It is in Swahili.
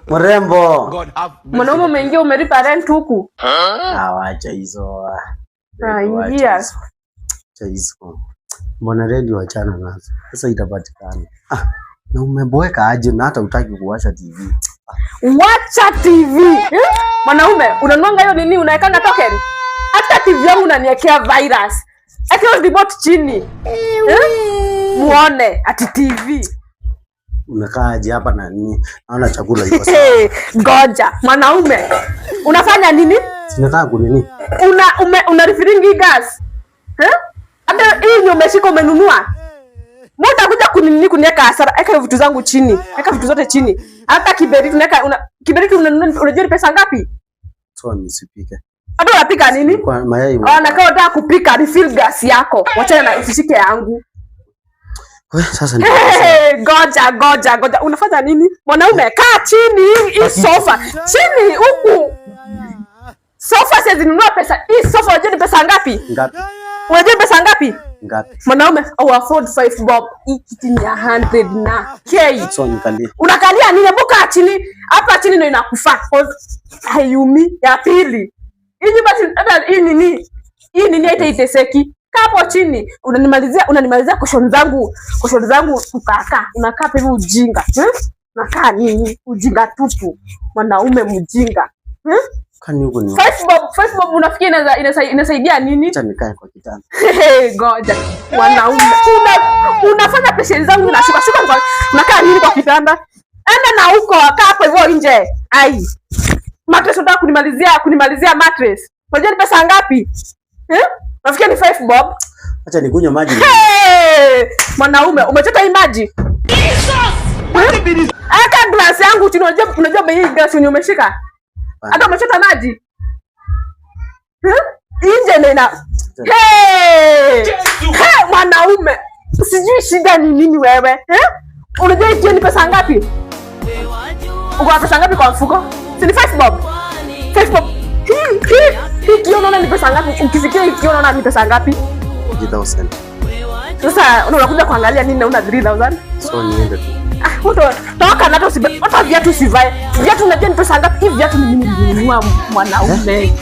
Mrembo. Mwanaume umeingia umelipa rent huku. Wacha hizo. Ingia. Acha hizo. Mbona radio wachana nazo? Sasa itapatikana. Na umeboeka aje na hata utaki kuwasha TV? Wacha TV. Mwanaume, unanunua hiyo nini unaekanga token? Hata TV yangu unaniwekea virus. Ati remote chini. Muone ati TV. Umekaa aje hapa na nini? Naona chakula iko sawa. Goja, mwanaume. Unafanya nini? Sinakaa kunini? Una refilling gas. Hata hii umeshika umenunua. Mbona kuja kunini kuniweka hasara? Eka vitu zangu chini. Eka vitu zote chini. Hata kiberiti tunaweka kiberiti unajua ni pesa ngapi? So nisipike. Hata unapika nini? Kwa mayai. Nakaa unataka kupika refill gas yako. Wachana na usishike yangu. Sasa ni goja. Unafanya nini? Mwanaume kaa chini hii sofa. Chini huku. Sofa sasa zinunua pesa. Hii sofa unajua ni pesa ngapi? Ngapi? Unajua pesa ngapi? Ngapi? Mwanaume au afford 5 bob. Hii kitu ni 100 na K. So nikalia. Unakalia nini? Mboka chini. Hapa chini ndio inakufa. Hayumi ya pili. Hii basi hata hii nini? Hii nini haitaiteseki? Hapo chini unanimalizia koshoni zangu ukaka. Unakaa hivi ujinga. Nakaa nini? Ujinga tupu. Mwanaume mjinga. Kani huko ni 5 bob unafikiri inasaidia nini? Acha nikae kwa kitanda. Goja. Mwanaume unafanya pesa zangu unashuka unakaa nini kwa kitanda? Enda na huko kaa hapo hivyo nje. Ai. Mattress unataka kunimalizia mattress. Unajua ni pesa ngapi? Nafikiri ni 5 bob. Acha nikunywe maji. Mwanaume, umechota hii maji? Jesus! Aka glass yangu chini, unajua bei hii glass ni umeshika? Hata umechota maji? Nje nena. Mwanaume, sijui shida ni nini wewe? Unajua hii ni pesa ngapi? Uko na pesa ngapi kwa mfuko? Si ni 5 bob? 5 bob. Hii kio unaona ni pesa ngapi? Ukifikia hii kio unaona ni pesa ngapi? 3000. Sasa unakuja kuangalia nini na una 3000? So niende tu. Toka na hata viatu usivae. Viatu unajua ni pesa ngapi? Hivi viatu ni mimi nilinunua mwanaume.